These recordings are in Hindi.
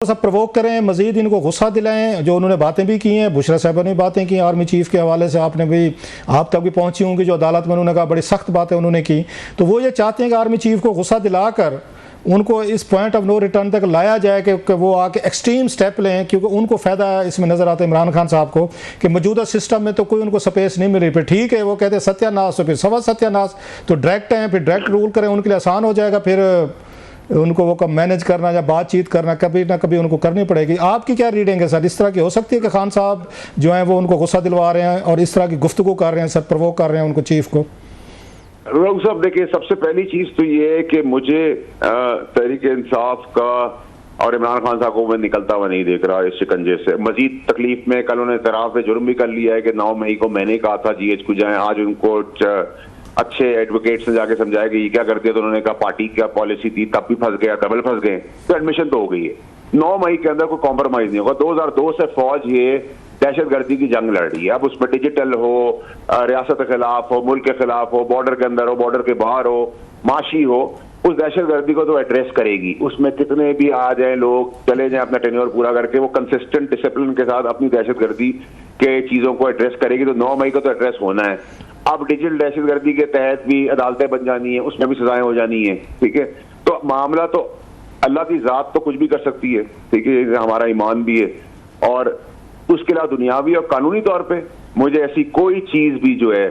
सब प्रवोक करें, मजीद इनको गुस्सा दिलाएं। जो उन्होंने बातें भी की हैं, बुशरा साहब ने बातें की आर्मी चीफ के हवाले से, आपने भी आप तक भी पहुंची होंगी, जो अदालत में उन्होंने कहा बड़ी सख्त बातें उन्होंने की। तो वो ये चाहते हैं कि आर्मी चीफ को गुस्सा दिलाकर उनको इस पॉइंट ऑफ नो रिटर्न तक लाया जाए कि वो आके एक्सट्रीम स्टेप लें, क्योंकि उनको फ़ायदा इसमें नज़र आता है इमरान खान साहब को कि मौजूदा सिस्टम में तो कोई उनको स्पेस नहीं मिल रही। फिर ठीक है, वो कहते हैं सत्यानाश, तो फिर सवा सत्यानाश, तो डायरेक्ट हैं, फिर डायरेक्ट रूल करें, उनके लिए आसान हो जाएगा। फिर उनको वो कब मैनेज करना या बातचीत करना कभी ना कभी उनको करनी पड़ेगी। आपकी क्या रीडिंग है सर? इस तरह की हो सकती है कि खान साहब जो हैं वो उनको गुस्सा दिलवा रहे हैं और इस तरह की गुफ्तगू कर रहे हैं, सर प्रवोक कर रहे हैं उनको, चीफ को? लोग साहब देखिए, सबसे पहली चीज तो ये है कि मुझे तहरीक इंसाफ का और इमरान खान साहब को मैं निकलता हुआ नहीं देख रहा इस शिकंजे से। मजीद तकलीफ में कल उन्होंने इतराफ में जुर्म भी कर लिया है कि 9 मई को मैंने कहा था GH को जाएं। आज उनको अच्छे एडवोकेट्स ने जाके समझाया कि ये क्या कर दिया, तो उन्होंने कहा पार्टी क्या पॉलिसी थी, तब भी फंस गया, डबल फंस गए, तो एडमिशन तो हो गई है। 9 मई के अंदर कोई कॉम्प्रोमाइज नहीं होगा। 2002 से फौज ये दहशतगर्दी की जंग लड़ रही है। अब उसमें डिजिटल हो, रियासत के खिलाफ हो, मुल्क के खिलाफ हो, बॉर्डर के अंदर हो, बॉर्डर के बाहर हो, माशी हो, उस दहशतगर्दी को तो एड्रेस करेगी। उसमें कितने भी आ जाए लोग, चले जाएं अपना टेन्योर पूरा करके, वो कंसिस्टेंट डिसिप्लिन के साथ अपनी दहशतगर्दी के चीजों को एड्रेस करेगी। तो 9 मई को तो एड्रेस होना है। अब डिजिटल दहशतगर्दी के तहत भी अदालतें बन जानी है, उसमें भी सजाएं हो जानी है, ठीक है। तो मामला तो अल्लाह की जात तो कुछ भी कर सकती है, ठीक है, हमारा ईमान भी है, और उसके अलावा दुनियावी और कानूनी तौर पे मुझे ऐसी कोई चीज भी जो है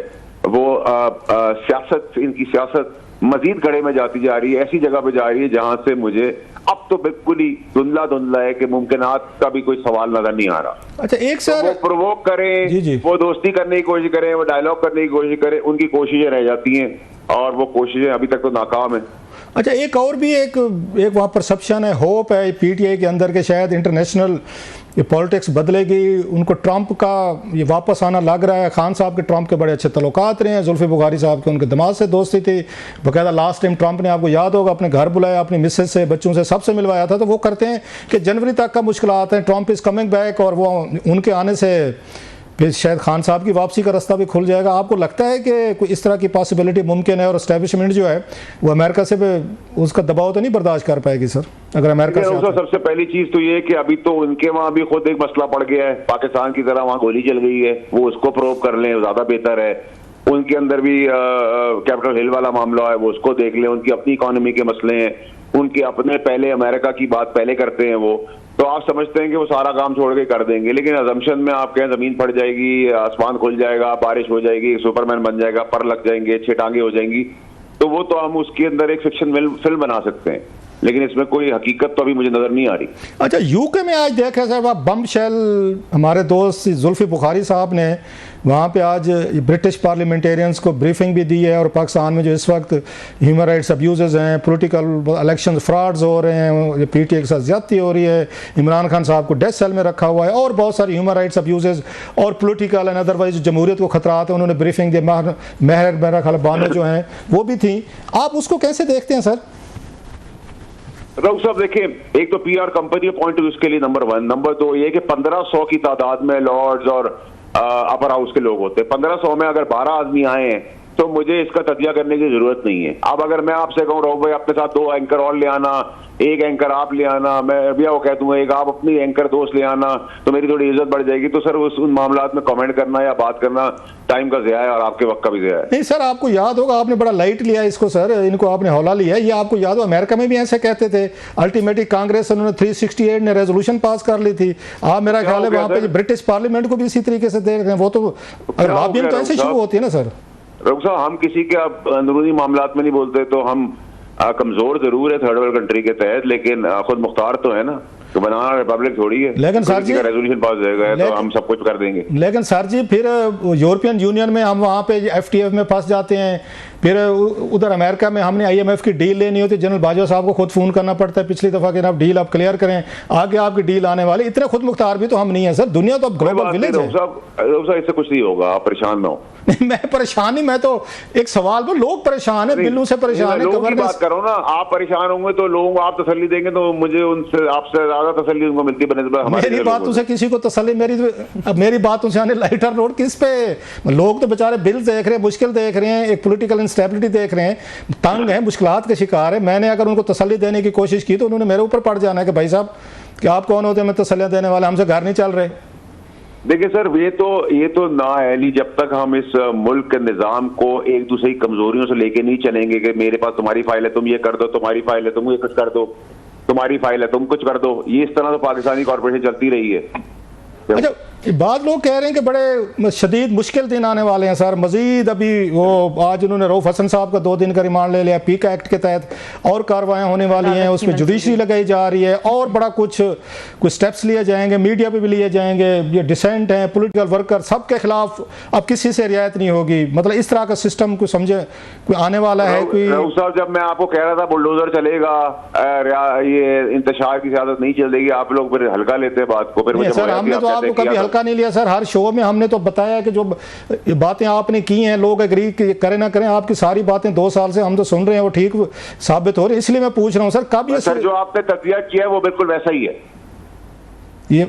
वो सियासत, इनकी सियासत मजीद गड़े में जाती जा रही है, ऐसी जगह पे जा रही है जहां से मुझे अब तो बिल्कुल ही धुंधला धुंधला है कि मुमकिनात का भी कोई सवाल नजर नहीं आ रहा। अच्छा, एक सर, तो वो प्रोवोक करें, जी जी, वो दोस्ती करने की कोशिश करें, वो डायलॉग करने की कोशिश करें, उनकी कोशिशें रह जाती हैं और वो कोशिशें अभी तक तो नाकाम है। अच्छा, एक और भी एक वहाँ परसेप्शन है, होप है PTI के अंदर के शायद इंटरनेशनल ये पॉलिटिक्स बदलेगी, उनको ट्रंप का ये वापस आना लग रहा है। खान साहब के ट्रंप के बड़े अच्छे तल्लुकात रहे हैं, जुल्फी बुखारी साहब के उनके दिमाग से दोस्ती थी बाकायदा। लास्ट टाइम ट्रंप ने, आपको याद होगा, अपने घर बुलाया, अपनी मिसेज से, बच्चों से, सबसे मिलवाया था। तो वो करते हैं कि जनवरी तक का मुश्किलात हैं, ट्रंप इज़ कमिंग बैक, और वो उनके आने से फिर शायद खान साहब की वापसी का रास्ता भी खुल जाएगा। आपको लगता है कि कोई इस तरह की पॉसिबिलिटी मुमकिन है और एस्टेब्लिशमेंट जो है वो अमेरिका से उसका दबाव तो नहीं बर्दाश्त कर पाएगी सर, अगर अमेरिका से? सबसे पहली चीज तो ये कि अभी तो उनके वहां भी खुद एक मसला पड़ गया है, पाकिस्तान की तरह वहां गोली चल गई है, वो उसको प्रोव कर लें, ज्यादा बेहतर है। उनके अंदर भी कैपिटल हिल वाला मामला है, वो उसको देख लें। उनकी अपनी इकोनॉमी के मसले हैं, उनके अपने, पहले अमेरिका की बात पहले करते हैं वो, तो आप समझते हैं कि वो सारा काम छोड़ के कर देंगे। लेकिन अजम्पशन में आप कहें जमीन फट जाएगी, आसमान खुल जाएगा, बारिश हो जाएगी, सुपरमैन बन जाएगा, पर लग जाएंगे, 6 टांगे हो जाएंगी, तो वो तो हम उसके अंदर एक फिक्शन फिल्म बना सकते हैं, लेकिन इसमें कोई हकीकत तो अभी मुझे नजर नहीं आ रही। अच्छा, यूके में आज देखा साहब, बम शेल, हमारे दोस्त जुल्फी बुखारी साहब ने वहाँ पे आज ब्रिटिश पार्लियामेंटेरियंस को ब्रीफिंग भी दी है, और पाकिस्तान में जो इस वक्त ह्यूमन राइट्स अब्यूज़ हैं, पॉलिटिकल इलेक्शन फ्रॉड्स हो रहे हैं, PTI के साथ ज्यादती हो रही है, इमरान खान साहब को डेथ सेल में रखा हुआ है, और बहुत सारे ह्यूमन राइट्स अब्यूज़ और पॉलिटिकल एंड अदरवाइज जमहूरियत को खतरात है, उन्होंने ब्रीफिंग दी। मेरा ख्याल बानो जो हैं वो भी थी। आप उसको कैसे देखते हैं सर? रऊफ साहब देखिए, एक तो PR कंपनी पॉइंट उसके लिए नंबर 1, नंबर 2 ये कि 1500 की तादाद में लॉर्ड्स और अपर हाउस के लोग होते हैं। 1500 में अगर 12 आदमी आए हैं तो मुझे इसका तजिया करने की जरूरत नहीं है। अब अगर मैं आपसे कहूँ रऊफ भाई अपने साथ 2 एंकर और ले आना, 1 एंकर आप ले आना, मैं भैया वो कह दूंगा एक आप अपनी एंकर दोस्त ले आना, तो मेरी थोड़ी इज्जत बढ़ जाएगी। तो सर उन मामलात में कमेंट करना या बात करना टाइम का ज़िया है और आपके वक्त का भी ज़िया है। नहीं सर, आपको याद होगा, आपने बड़ा लाइट लिया इसको सर, इनको आपने हौला लिया। ये आपको याद हो अमेरिका में भी ऐसे कहते थे। अल्टीमेटली कांग्रेस उन्होंने 368 ने रेजोल्यूशन पास कर ली थी। आप, मेरा ख्याल है वहाँ पे ब्रिटिश पार्लियामेंट को भी इसी तरीके से देख रहे हैं। वो तो अगर लॉबिंग तो ऐसे शुरू होती है ना सर। रऊफ साहब, हम किसी के अंदरूनी मामलात में नहीं बोलते, तो हम कमजोर जरूर है थर्ड वर्ल्ड कंट्री के तहत, लेकिन खुद मुख्तार तो है ना, तो बनाना रिपब्लिक थोड़ी है। लेकिन सर जी, रेजोल्यूशन पास हो जाएगा तो हम सब कुछ कर देंगे। लेकिन सर जी, फिर यूरोपियन यूनियन में हम वहाँ पे FTF में फंस जाते हैं, फिर उधर अमेरिका में हमने IMF की डील लेनी होती है, जनरल बाजवा साहब को खुद फ़ोन करना पड़ता है पिछली दफ़ा कि आप डील आप क्लियर करें, आगे आपकी डील आने वाली। इतने खुद मुख्तार भी तो हम नहीं है सर, दुनिया तो अब ग्लोबल विलेज है। इससे कुछ नहीं होगा, आप परेशान ना हो। मैं परेशान नहीं, मैं तो एक सवाल पर, लोग परेशान है, बिल्लू से परेशान है, बात करो ना। आप परेशान होंगे तो लोग आप तसल्ली देंगे तो मुझे उनसे, आपसे ज्यादा ज्यादा तसल्ली उनको मिलती है बनस्बत हमारे मेरी जैसे बात लोगों उसे किसी को तसल्ली अब मेरी बात उनसे आने लाइटर रोड किस पे? लोग तो बेचारे बिल देख रहे हैं, मुश्किल देख रहे हैं, एक पॉलिटिकल इंस्टेबिलिटी देख रहे हैं, तंग है, मुश्किलात के शिकार है। मैंने अगर उनको तसल्ली देने की कोशिश की तो उन्होंने मेरे ऊपर पड़ जाना है कि भाई साहब कि आप कौन होते हैं मैं तसल्लियां देने वाला, हमसे घर नहीं चल रहे। देखिए सर, ये तो नाअहली, जब तक हम इस मुल्क के निजाम को एक दूसरे की कमजोरियों से लेके नहीं चलेंगे कि मेरे पास तुम्हारी फाइल है तुम ये कर दो, तुम्हारी फाइल है तुम ये कुछ कर दो, तुम्हारी फाइल है तुम कुछ कर दो, ये इस तरह तो पाकिस्तानी कॉर्पोरेशन चलती रही है। अच्छा, बाद लोग कह रहे हैं कि बड़े शदीद मुश्किल दिन आने वाले हैं सर। मजीद अभी वो आज उन्होंने रऊफ हसन साहब का 2 दिन का रिमांड ले लिया, पीका एक्ट के तहत और कार्रवाइयाँ होने वाली हैं, उसमें जुडिशरी लगाई जा रही है और बड़ा कुछ स्टेप्स लिए जाएंगे, मीडिया पे भी लिए जाएंगे। ये डिसेंट हैं, पॉलिटिकल वर्कर, सबके खिलाफ अब किसी से रियायत नहीं होगी। मतलब इस तरह का सिस्टम को समझे कोई आने वाला है कोई? रऊफ साहब, जब मैं आपको कह रहा था बुलडोजर चलेगा, ये इंतशार की ज़्यादत नहीं चलेगी, आप लोग फिर हल्का लेते हैं बात को। फिर मुझे सर हमने तो आपको कभी हल्का नहीं लिया सर, हर शो में हमने तो बताया कि जो बातें आपने की हैं लोग एग्री करें ना करें, आपकी सारी बातें 2 साल से हम तो सुन रहे हैं वो ठीक साबित हो रही है। इसलिए मैं पूछ रहा हूं सर कब ये सर जो आपने तस्वीर किया है वो बिल्कुल वैसा ही है। ये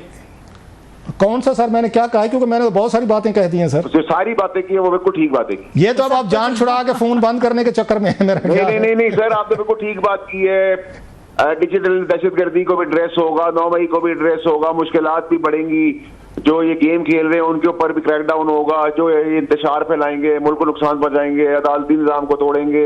कौन सा सर मैंने क्या कहा है? क्योंकि मैंने तो बहुत सारी बातें कह दी हैं सर। जो सारी बातें की है वो बिल्कुल ठीक बातें की। ये तो अब आप जान छुड़ा के फोन बंद करने के चक्कर में है मेरा ख्याल है। नहीं सर, आपने बिल्कुल ठीक बात की है। डिजिटल दहशतगर्दी को भी एड्रेस होगा, 9 मई को भी एड्रेस होगा, मुश्किलात भी बढ़ेंगी, जो ये गेम खेल रहे हैं उनके ऊपर भी क्रैकडाउन होगा, जो ये इंतशार फैलाएंगे, मुल्क को नुकसान पहुंचाएंगे, अदालती निजाम को तोड़ेंगे,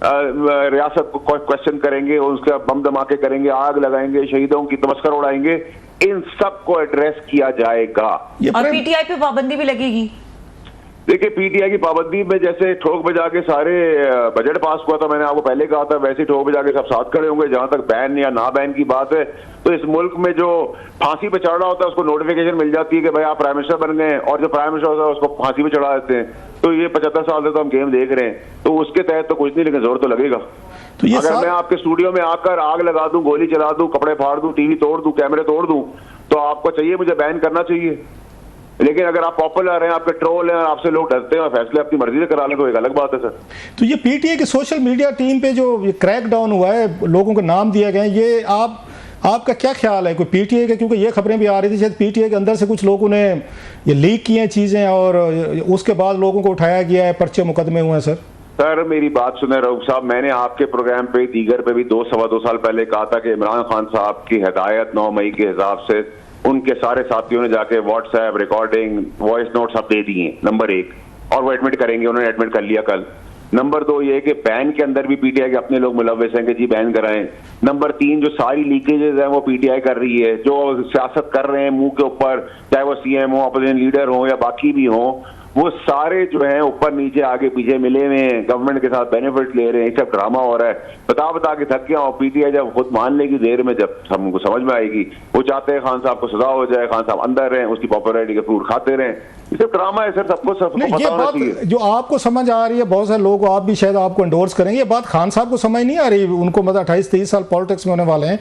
रियासत को क्वेश्चन करेंगे, उसका बम धमाके करेंगे, आग लगाएंगे, शहीदों की तमस्कर उड़ाएंगे, इन सब को एड्रेस किया जाएगा। और पीटीआई पे पाबंदी भी लगेगी। देखिए, पीटीआई की पाबंदी में जैसे ठोक बजा के सारे बजट पास हुआ था, मैंने आपको पहले कहा था, वैसे ठोक बजा के सब साथ खड़े होंगे। जहां तक बैन या ना बैन की बात है, तो इस मुल्क में जो फांसी पे चढ़ रहा होता है उसको नोटिफिकेशन मिल जाती है कि भाई आप प्राइम मिनिस्टर बन गए, और जो प्राइम मिनिस्टर होता है उसको फांसी पे चढ़ा देते हैं। तो ये 75 साल से तो हम गेम देख रहे हैं, तो उसके तहत तो कुछ नहीं, लेकिन जोर तो लगेगा। तो अगर मैं आपके स्टूडियो में आकर आग लगा दूं, गोली चला दूं, कपड़े फाड़ दूं, टीवी तोड़ दूं, कैमरे तोड़ दूं, तो आपको चाहिए मुझे बैन करना चाहिए। लेकिन अगर आप पॉपुलर हैं, आपके ट्रोल हैं, आपसे लोग डरते हैं और फैसले अपनी मर्जी से करा लें, तो एक अलग बात है सर। तो ये पीटीआई की सोशल मीडिया टीम पे जो ये क्रैक डाउन हुआ है, लोगों को नाम दिया गया है, ये आपका क्या ख्याल है? कोई पीटीआई का, क्योंकि ये खबरें भी आ रही थी शायद पीटीआई के अंदर से कुछ लोगों ने ये लीक किए हैं चीज़ें और उसके बाद लोगों को उठाया गया है, पर्चे मुकदमे हुए हैं सर। सर मेरी बात सुने रऊफ साहब, मैंने आपके प्रोग्राम पे दीगर पे भी 2-2.25 साल पहले कहा था कि इमरान खान साहब की हिदायत 9 मई के हिसाब से उनके सारे साथियों ने जाके व्हाट्सएप रिकॉर्डिंग वॉइस नोट सब दे दिए, नंबर 1, और वो एडमिट करेंगे, उन्होंने एडमिट कर लिया कल। नंबर 2 ये कि बैन के अंदर भी पीटीआई के अपने लोग मुलव्वस हैं कि जी बैन कराएं। नंबर 3 जो सारी लीकेजेस हैं वो पीटीआई कर रही है, जो सियासत कर रहे हैं मुंह के ऊपर, चाहे वो सीएम हो, अपोजिशन लीडर हो या बाकी भी हो, वो सारे जो हैं ऊपर नीचे आगे पीछे मिले हुए हैं, गवर्नमेंट के साथ बेनिफिट ले रहे हैं, सब ड्रामा हो रहा है। बता के थक गया। और पीटीआई जब खुद मान लेगी देर में, जब हमको समझ में आएगी, वो चाहते हैं खान साहब को सजा हो जाए, खान साहब अंदर रहें, उसकी पॉपुलैरिटी के फ्रूट खाते रहें। ये सब ड्रामा है सर, सबको ये बात जो आपको समझ आ रही है, बहुत सारे लोग, आप भी शायद आपको एंडोर्स करेंगे, ये बात खान साहब को समझ नहीं आ रही। उनको मतलब 28-30 साल पॉलिटिक्स में होने वाले हैं,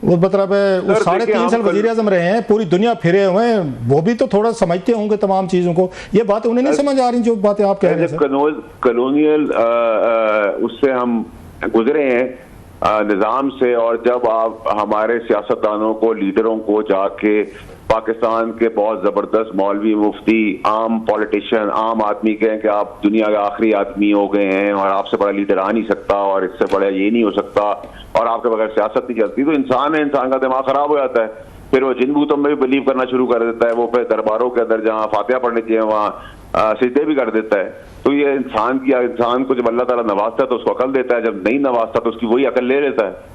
वो मतलब वो 3.5 साल वजीर आजम रहे हैं, पूरी दुनिया फिरे हुए हैं, वो भी तो थोड़ा समझते होंगे तमाम चीजों को। ये बातें उन्हें नहीं समझ आ रही जो बातें आप कह रहे हैं। कॉलोनियल उससे हम गुजरे हैं निज़ाम से, और जब आप हमारे सियासतदानों को, लीडरों को जाके पाकिस्तान के बहुत ज़बरदस्त मौलवी, मुफ्ती, आम पॉलिटिशियन, आम आदमी कहें कि आप दुनिया के आखिरी आदमी हो गए हैं और आपसे बड़ा लीडर आ नहीं सकता और इससे बड़ा ये नहीं हो सकता और आपके बगैर सियासत नहीं चलती, तो इंसान है, इंसान का दिमाग खराब हो जाता है। फिर वो जिन भूतों में भी बिलीव करना शुरू कर देता है, वो फिर दरबारों के अंदर जहाँ फातिहा पढ़नी चाहिए वहाँ सिजदे भी कर देता है। तो ये इंसान को जब अल्लाह ताला नवाजता है तो उसको अकल देता है, जब नहीं नवाजता तो उसकी वही अकल ले लेता है।